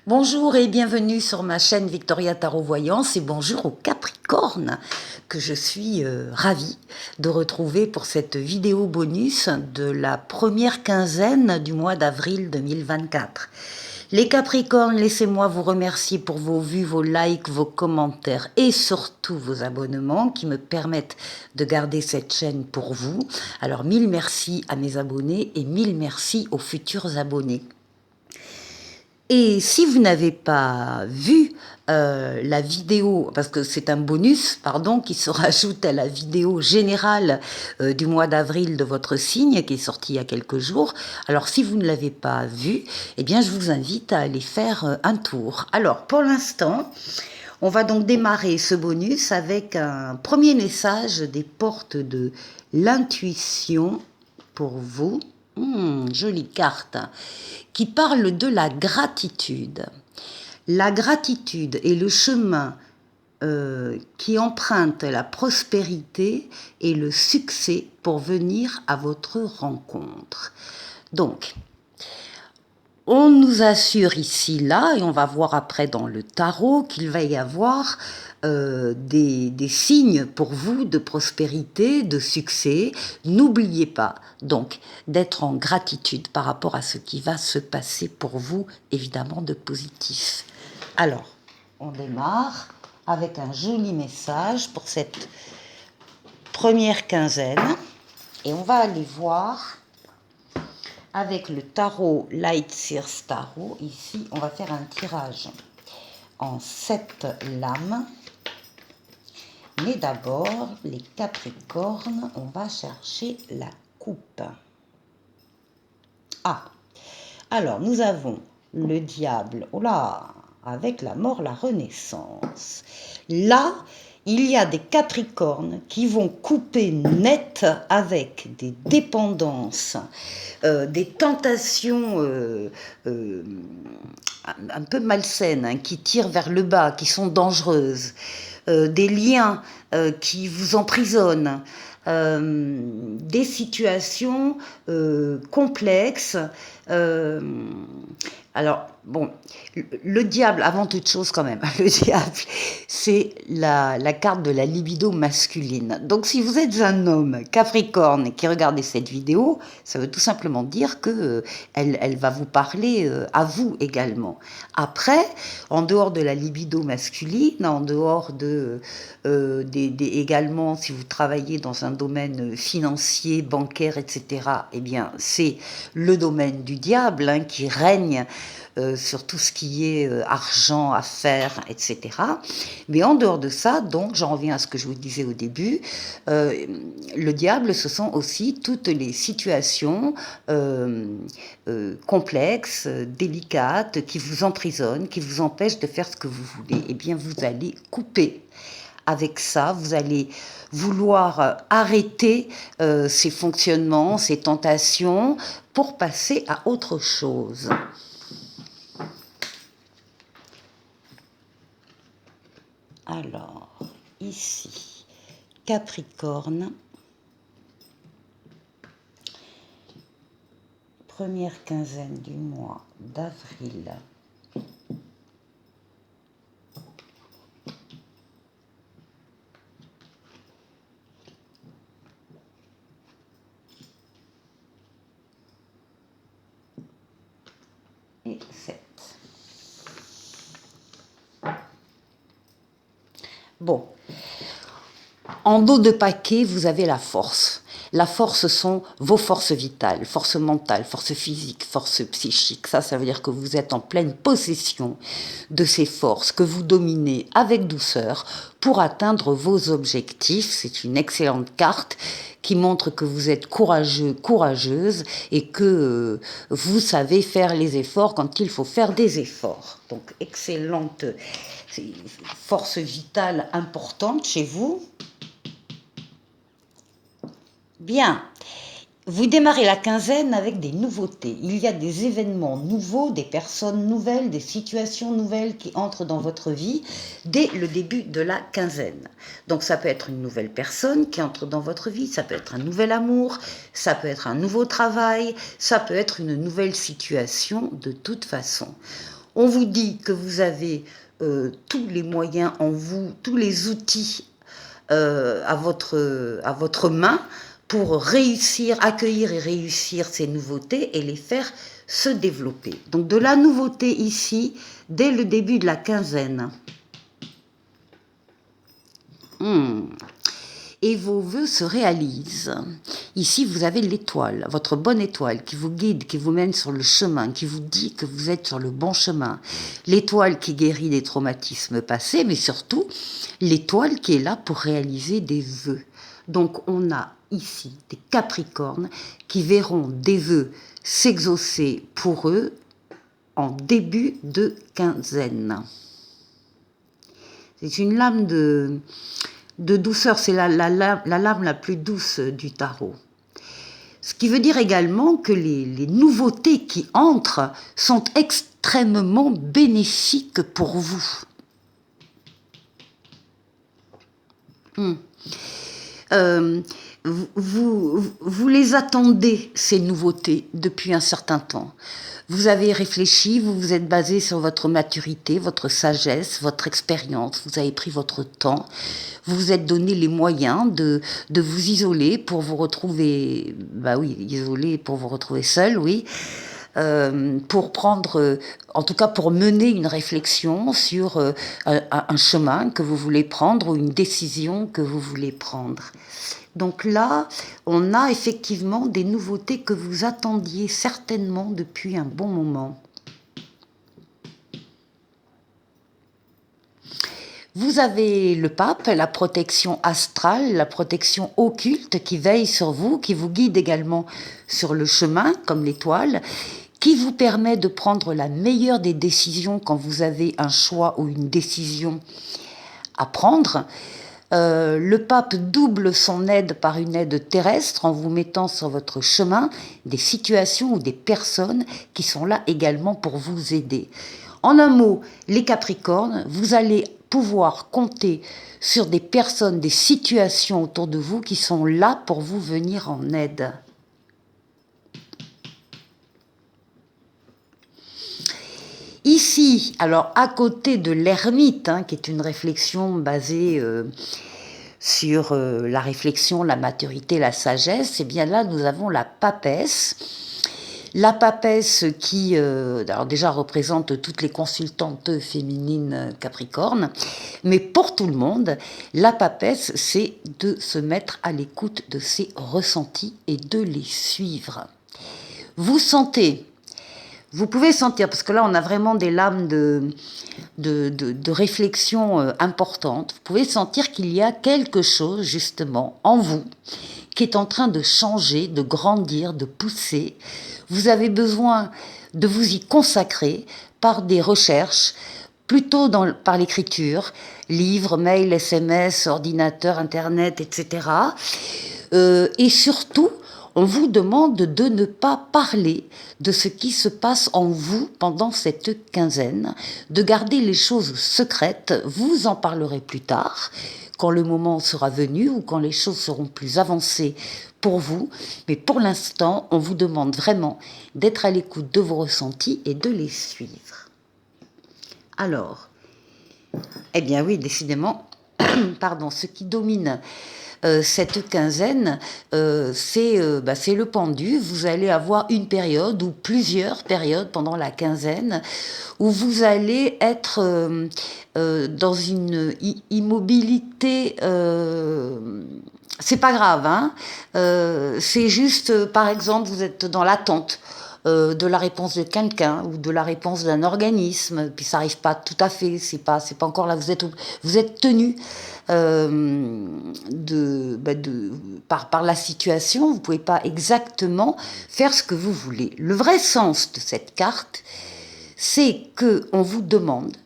Bonjour et bienvenue sur ma chaîne Victoria Tarot Voyance et bonjour aux Capricornes que je suis ravie de retrouver pour cette vidéo bonus de la première quinzaine du mois d'avril 2024. Les Capricornes, laissez-moi vous remercier pour vos vues, vos likes, vos commentaires et surtout vos abonnements qui me permettent de garder cette chaîne pour vous. Alors mille merci à mes abonnés et mille merci aux futurs abonnés. Et si vous n'avez pas vu la vidéo, parce que c'est un bonus, pardon, qui se rajoute à la vidéo générale du mois d'avril de votre signe, qui est sortie il y a quelques jours, alors si vous ne l'avez pas vu, eh bien je vous invite à aller faire un tour. Alors pour l'instant, on va donc démarrer ce bonus avec un premier message des portes de l'intuition pour vous. Jolie carte, qui parle de la gratitude. La gratitude est le chemin qui emprunte la prospérité et le succès pour venir à votre rencontre. Donc, on nous assure ici, là, et on va voir après dans le tarot, qu'il va y avoir des signes pour vous de prospérité, de succès. N'oubliez pas donc d'être en gratitude par rapport à ce qui va se passer pour vous, évidemment de positif. Alors, on démarre avec un joli message pour cette première quinzaine et on va aller voir avec le tarot Light Sears Tarot. Ici, on va faire un tirage en 7 lames. Mais d'abord, les Capricornes, on va chercher la coupe. Ah, alors nous avons le diable, oh là, avec la mort, la renaissance. Là, il y a des Capricornes qui vont couper net avec des dépendances, des tentations un peu malsaines, hein, qui tirent vers le bas, qui sont dangereuses, des liens qui vous emprisonnent, des situations complexes. Alors, bon, le diable, avant toute chose quand même, le diable, c'est la carte de la libido masculine. Donc, si vous êtes un homme Capricorne qui regardez cette vidéo, ça veut tout simplement dire que elle va vous parler à vous également. Après, en dehors de la libido masculine, en dehors de également, si vous travaillez dans un domaine financier, bancaire, etc., eh bien, c'est le domaine du diable, hein, qui règne sur tout ce qui est argent, affaires, etc. Mais en dehors de ça, donc, j'en reviens à ce que je vous disais au début, le diable, ce sont aussi toutes les situations complexes, délicates, qui vous emprisonnent, qui vous empêchent de faire ce que vous voulez. Eh bien, vous allez couper avec ça, vous allez vouloir arrêter ces fonctionnements, ces tentations, pour passer à autre chose. Alors, ici, Capricorne, première quinzaine du mois d'avril. Et 7. Bon, en dos de paquet, vous avez la force. La force sont vos forces vitales, force mentale, force physique, force psychique. Ça veut dire que vous êtes en pleine possession de ces forces que vous dominez avec douceur pour atteindre vos objectifs. C'est une excellente carte qui montre que vous êtes courageux, courageuse et que vous savez faire les efforts quand il faut faire des efforts. Donc, excellente force vitale importante chez vous. Bien, vous démarrez la quinzaine avec des nouveautés. Il y a des événements nouveaux, des personnes nouvelles, des situations nouvelles qui entrent dans votre vie dès le début de la quinzaine. Donc ça peut être une nouvelle personne qui entre dans votre vie, ça peut être un nouvel amour, ça peut être un nouveau travail, ça peut être une nouvelle situation de toute façon. On vous dit que vous avez tous les moyens en vous, tous les outils à votre main pour réussir, accueillir et réussir ces nouveautés et les faire se développer. Donc de la nouveauté ici, dès le début de la quinzaine. Et vos vœux se réalisent. Ici, vous avez l'étoile, votre bonne étoile qui vous guide, qui vous mène sur le chemin, qui vous dit que vous êtes sur le bon chemin. L'étoile qui guérit des traumatismes passés, mais surtout l'étoile qui est là pour réaliser des vœux. Donc on a ici des Capricornes qui verront des vœux s'exaucer pour eux en début de quinzaine. C'est une lame de douceur, c'est la lame la plus douce du tarot. Ce qui veut dire également que les nouveautés qui entrent sont extrêmement bénéfiques pour vous. Vous les attendez, ces nouveautés, depuis un certain temps. Vous avez réfléchi, vous vous êtes basé sur votre maturité, votre sagesse, votre expérience. Vous avez pris votre temps. Vous vous êtes donné les moyens de vous isoler pour vous retrouver... Bah oui, isolé pour vous retrouver seul, oui. Pour prendre, en tout cas pour mener une réflexion sur un chemin que vous voulez prendre ou une décision que vous voulez prendre. Donc là, on a effectivement des nouveautés que vous attendiez certainement depuis un bon moment. Vous avez le pape, la protection astrale, la protection occulte qui veille sur vous, qui vous guide également sur le chemin, comme l'étoile, qui vous permet de prendre la meilleure des décisions quand vous avez un choix ou une décision à prendre. Le pape double son aide par une aide terrestre en vous mettant sur votre chemin des situations ou des personnes qui sont là également pour vous aider. En un mot, les Capricornes, vous allez pouvoir compter sur des personnes, des situations autour de vous qui sont là pour vous venir en aide. Ici, alors à côté de l'ermite, qui est une réflexion basée sur la réflexion, la maturité, la sagesse, et bien là nous avons la papesse. La papesse qui, alors déjà représente toutes les consultantes féminines Capricorne, mais pour tout le monde, la papesse, c'est de se mettre à l'écoute de ses ressentis et de les suivre. Vous sentez... Vous pouvez sentir, parce que là on a vraiment des lames de réflexion importantes, vous pouvez sentir qu'il y a quelque chose justement en vous qui est en train de changer, de grandir, de pousser. Vous avez besoin de vous y consacrer par des recherches, plutôt par l'écriture, livres, mails, SMS, ordinateur, internet, etc. Et surtout, on vous demande de ne pas parler de ce qui se passe en vous pendant cette quinzaine, de garder les choses secrètes, vous en parlerez plus tard, quand le moment sera venu ou quand les choses seront plus avancées pour vous. Mais pour l'instant, on vous demande vraiment d'être à l'écoute de vos ressentis et de les suivre. Alors, eh bien oui, décidément, pardon, ce qui domine cette quinzaine, c'est le pendu. Vous allez avoir une période ou plusieurs périodes pendant la quinzaine où vous allez être dans une immobilité. C'est pas grave, c'est juste, par exemple, vous êtes dans l'attente de la réponse de quelqu'un ou de la réponse d'un organisme, puis ça n'arrive pas tout à fait, c'est pas encore là, vous êtes tenu par la situation, vous ne pouvez pas exactement faire ce que vous voulez. Le vrai sens de cette carte, c'est qu'on vous demande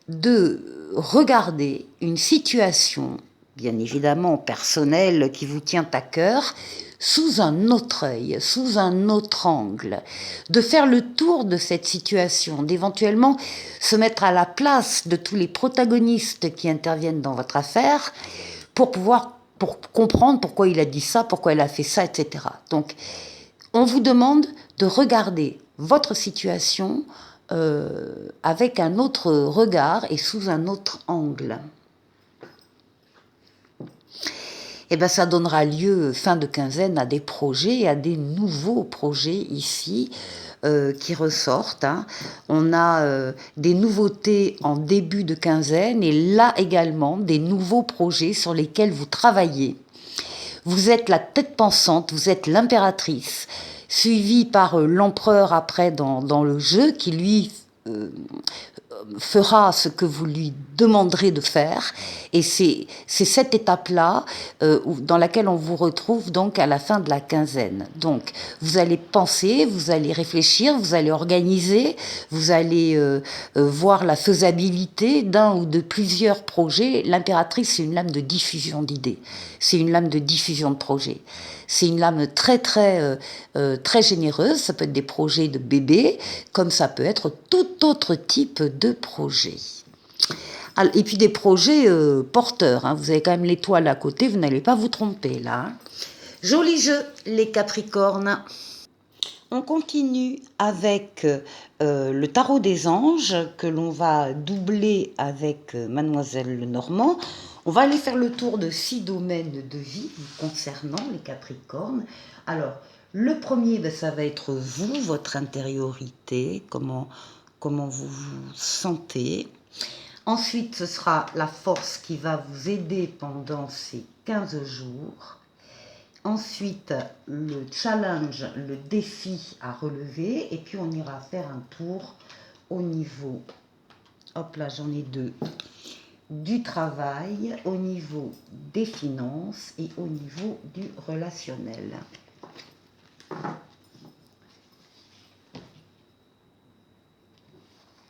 de regarder une situation, bien évidemment personnelle, qui vous tient à cœur, sous un autre œil, sous un autre angle, de faire le tour de cette situation, d'éventuellement se mettre à la place de tous les protagonistes qui interviennent dans votre affaire pour comprendre pourquoi il a dit ça, pourquoi il a fait ça, etc. Donc, on vous demande de regarder votre situation avec un autre regard et sous un autre angle. Et bien ça donnera lieu, fin de quinzaine, à des projets, à des nouveaux projets ici qui ressortent. Hein. On a des nouveautés en début de quinzaine et là également des nouveaux projets sur lesquels vous travaillez. Vous êtes la tête pensante, vous êtes l'impératrice, suivie par l'empereur après dans le jeu qui lui fera ce que vous lui demanderez de faire. Et c'est cette étape-là dans laquelle on vous retrouve donc à la fin de la quinzaine. Donc, vous allez penser, vous allez réfléchir, vous allez organiser, vous allez voir la faisabilité d'un ou de plusieurs projets. L'impératrice, c'est une lame de diffusion d'idées. C'est une lame de diffusion de projets. C'est une lame très généreuse. Ça peut être des projets de bébés, comme ça peut être tout autre type de projet. Et puis des projets porteurs. Hein. Vous avez quand même l'étoile à côté, vous n'allez pas vous tromper là. Hein. Joli jeu, les Capricornes. On continue avec le tarot des anges que l'on va doubler avec Mademoiselle Lenormand. On va aller faire le tour de 6 domaines de vie concernant les Capricornes. Alors, le premier, ça va être vous, votre intériorité, comment vous vous sentez. Ensuite, ce sera la force qui va vous aider pendant ces 15 jours. Ensuite, le challenge, le défi à relever. Et puis, on ira faire un tour au niveau, hop là, j'en ai 2, du travail, au niveau des finances et au niveau du relationnel.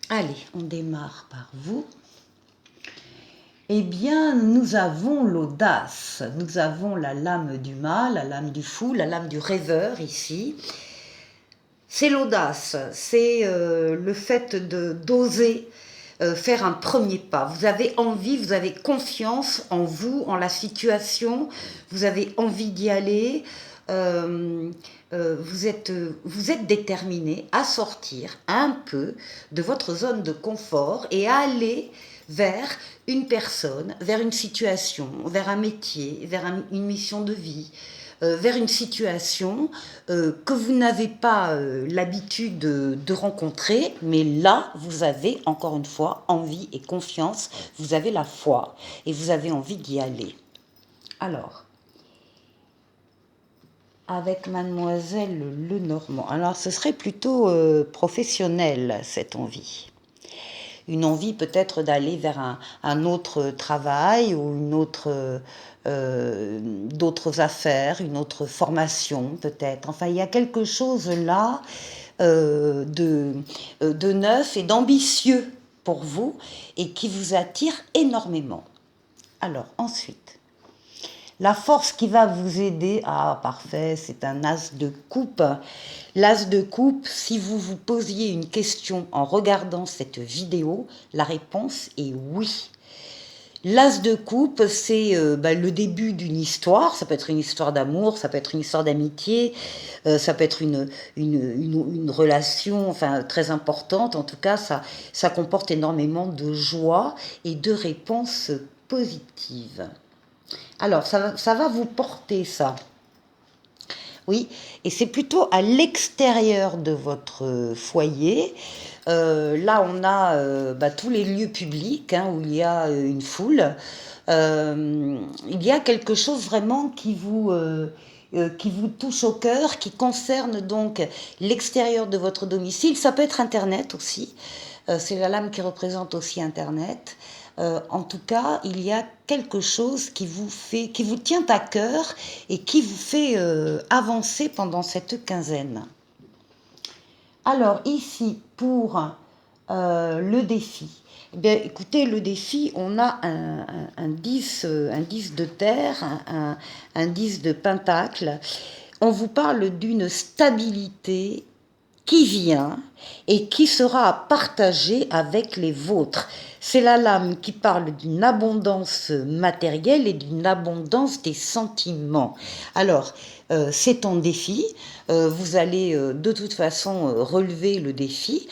Allez, on démarre par vous. Eh bien, nous avons l'audace, nous avons la lame du mal, la lame du fou, la lame du rêveur ici. C'est l'audace, c'est le fait d'oser faire un premier pas. Vous avez envie, vous avez confiance en vous, en la situation, vous avez envie d'y aller. Vous êtes déterminé à sortir un peu de votre zone de confort et à aller vers une personne, vers une situation, vers un métier, vers une mission de vie, vers une situation que vous n'avez pas l'habitude de rencontrer, mais là, vous avez encore une fois envie et confiance, vous avez la foi et vous avez envie d'y aller. Alors, avec Mademoiselle Lenormand. Alors, ce serait plutôt professionnel, cette envie. Une envie peut-être d'aller vers un autre travail ou une autre, d'autres affaires, une autre formation peut-être. Enfin, il y a quelque chose là de neuf et d'ambitieux pour vous et qui vous attire énormément. Alors, ensuite. La force qui va vous aider, ah parfait, c'est un as de coupe. L'as de coupe, si vous vous posiez une question en regardant cette vidéo, la réponse est oui. L'as de coupe, c'est le début d'une histoire. Ça peut être une histoire d'amour, ça peut être une histoire d'amitié, ça peut être une relation enfin, très importante. En tout cas, ça comporte énormément de joie et de réponses positives. Alors, ça va vous porter ça. Oui, et c'est plutôt à l'extérieur de votre foyer. Là, on a tous les lieux publics hein, où il y a une foule. Il y a quelque chose vraiment qui vous touche au cœur, qui concerne donc l'extérieur de votre domicile. Ça peut être Internet aussi. C'est la lame qui représente aussi Internet. En tout cas, il y a quelque chose qui vous tient à cœur et qui vous fait avancer pendant cette quinzaine. Alors ici, pour le défi, eh bien, écoutez, le défi, on a un 10 de terre, un 10 de pentacle. On vous parle d'une stabilité qui vient et qui sera à partager avec les vôtres. C'est la lame qui parle d'une abondance matérielle et d'une abondance des sentiments. Alors, c'est ton défi. Vous allez de toute façon relever le défi.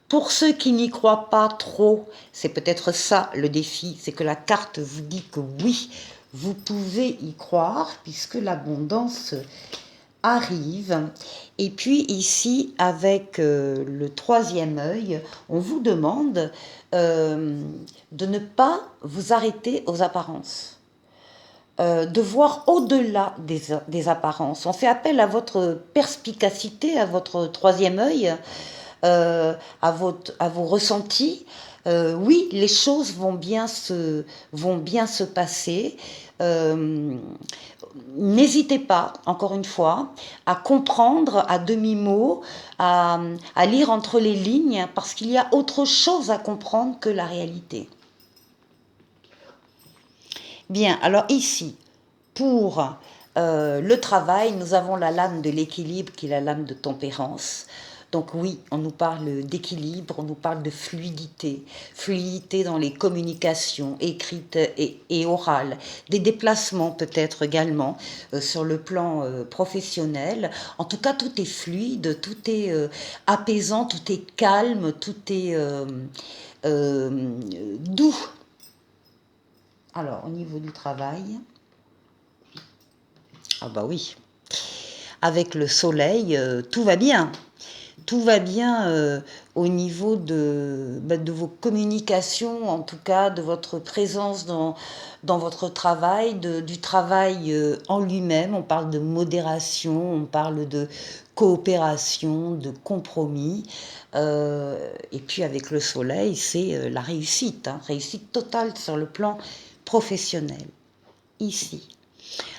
Pour ceux qui n'y croient pas trop, c'est peut-être ça le défi, c'est que la carte vous dit que oui, vous pouvez y croire puisque l'abondance arrive. Et puis ici, avec le troisième œil, on vous demande de ne pas vous arrêter aux apparences. De voir au-delà des apparences. On fait appel à votre perspicacité, à votre troisième œil, à vos ressentis. Oui, les choses vont bien se passer. N'hésitez pas, encore une fois, à comprendre à demi-mot, à lire entre les lignes, parce qu'il y a autre chose à comprendre que la réalité. Bien, alors ici, pour le travail, nous avons la lame de l'équilibre qui est la lame de tempérance. Donc oui, on nous parle d'équilibre, on nous parle de fluidité, fluidité dans les communications écrites et orales, des déplacements peut-être également sur le plan professionnel. En tout cas, tout est fluide, tout est apaisant, tout est calme, tout est doux. Alors, au niveau du travail, ah bah oui, avec le soleil, tout va bien. Tout va bien au niveau de vos communications, en tout cas de votre présence dans votre travail, du travail en lui-même. On parle de modération, on parle de coopération, de compromis. Et puis avec le soleil, c'est la réussite, hein, réussite totale sur le plan professionnel. Ici.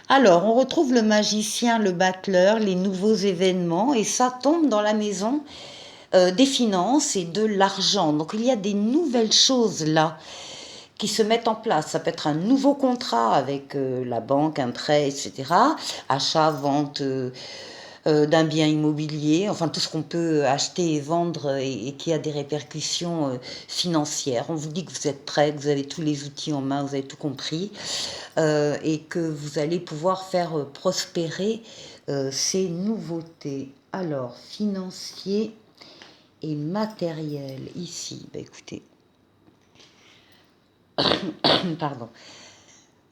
Alors, on retrouve le magicien, le battleur, les nouveaux événements, et ça tombe dans la maison des finances et de l'argent. Donc, il y a des nouvelles choses là qui se mettent en place. Ça peut être un nouveau contrat avec la banque, un prêt, etc. Achat, vente d'un bien immobilier, enfin tout ce qu'on peut acheter et vendre et qui a des répercussions financières. On vous dit que vous êtes prêt, que vous avez tous les outils en main, vous avez tout compris et que vous allez pouvoir faire prospérer ces nouveautés. Alors, financier et matériel, ici, bah écoutez, pardon.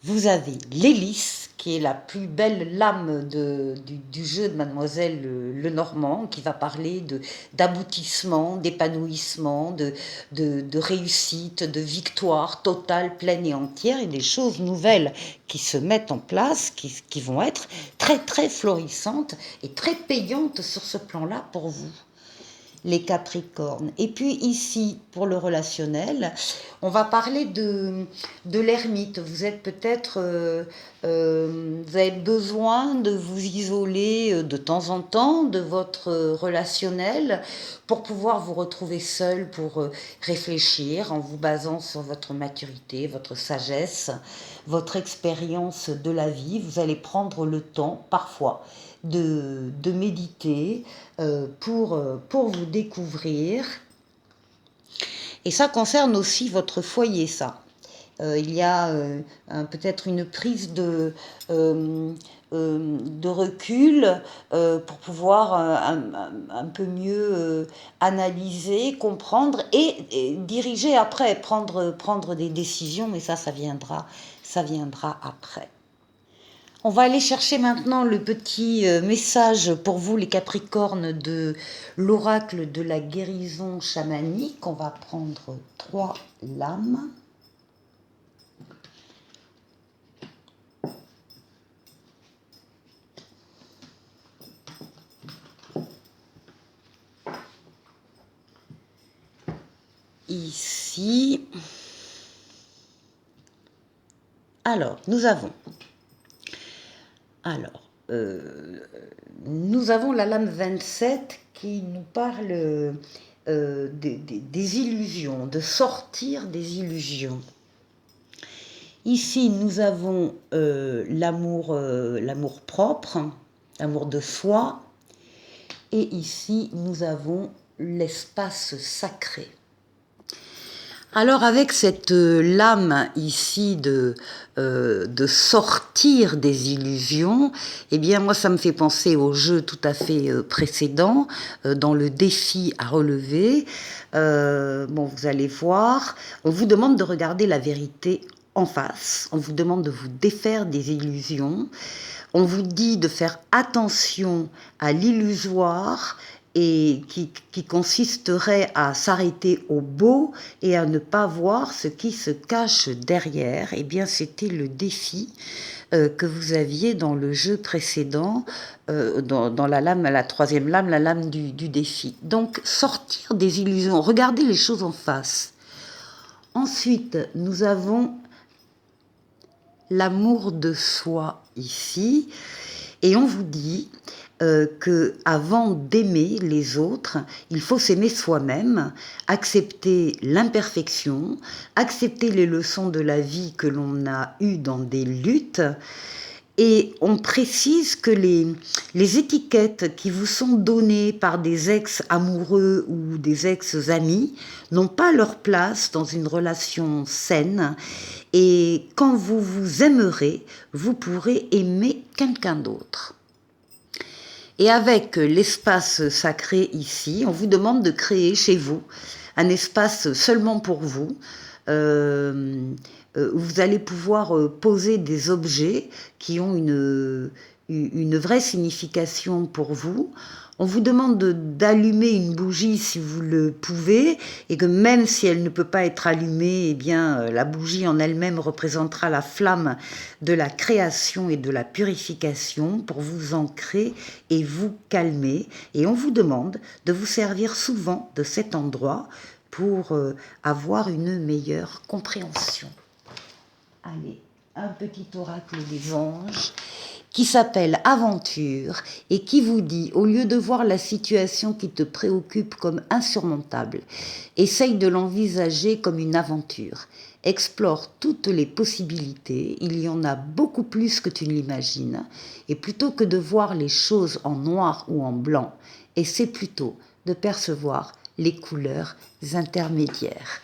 Vous avez l'hélice, qui est la plus belle lame du jeu de Mademoiselle Lenormand, qui va parler d'aboutissement, d'épanouissement, de réussite, de victoire totale, pleine et entière, et des choses nouvelles qui se mettent en place, qui vont être très très florissantes et très payantes sur ce plan-là pour vous, les Capricornes. Et puis ici, pour le relationnel, on va parler de l'ermite. Vous êtes peut-être, vous avez besoin de vous isoler de temps en temps de votre relationnel pour pouvoir vous retrouver seul, pour réfléchir en vous basant sur votre maturité, votre sagesse, votre expérience de la vie. Vous allez prendre le temps, parfois, de méditer pour vous découvrir. Et ça concerne aussi votre foyer, ça. Il y a peut-être une prise de recul pour pouvoir un peu mieux analyser, comprendre et diriger après, prendre des décisions, mais ça viendra après. On va aller chercher maintenant le petit message pour vous, les Capricornes, de l'oracle de la guérison chamanique. On va prendre 3 lames. Ici. Alors, nous avons la lame 27 qui nous parle des illusions, de sortir des illusions. Ici, nous avons l'amour propre, l'amour de soi. Et ici, nous avons l'espace sacré. Alors avec cette lame ici de sortir des illusions, eh bien moi ça me fait penser au jeu tout à fait précédent, dans le défi à relever. Bon, vous allez voir, on vous demande de regarder la vérité en face, on vous demande de vous défaire des illusions, on vous dit de faire attention à l'illusoire et qui consisterait à s'arrêter au beau et à ne pas voir ce qui se cache derrière. Eh bien, c'était le défi que vous aviez dans le jeu précédent, dans la lame, la troisième lame, la lame du défi. Donc, sortir des illusions, regarder les choses en face. Ensuite, nous avons l'amour de soi ici, et on vous dit que avant d'aimer les autres, il faut s'aimer soi-même, accepter l'imperfection, accepter les leçons de la vie que l'on a eues dans des luttes. Et on précise que les étiquettes qui vous sont données par des ex-amoureux ou des ex-amis n'ont pas leur place dans une relation saine. Et quand vous vous aimerez, vous pourrez aimer quelqu'un d'autre. Et avec l'espace sacré ici, on vous demande de créer chez vous un espace seulement pour vous, où vous allez pouvoir poser des objets qui ont une vraie signification pour vous. On vous demande d'allumer une bougie si vous le pouvez, et que même si elle ne peut pas être allumée, eh bien, la bougie en elle-même représentera la flamme de la création et de la purification pour vous ancrer et vous calmer. Et on vous demande de vous servir souvent de cet endroit pour avoir une meilleure compréhension. Allez, un petit oracle des anges qui s'appelle Aventure et qui vous dit, au lieu de voir la situation qui te préoccupe comme insurmontable, essaye de l'envisager comme une aventure. Explore toutes les possibilités, il y en a beaucoup plus que tu ne l'imagines, et plutôt que de voir les choses en noir ou en blanc, essaie plutôt de percevoir les couleurs intermédiaires.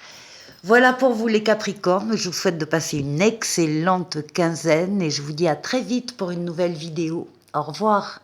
Voilà pour vous les Capricornes, je vous souhaite de passer une excellente quinzaine et je vous dis à très vite pour une nouvelle vidéo. Au revoir.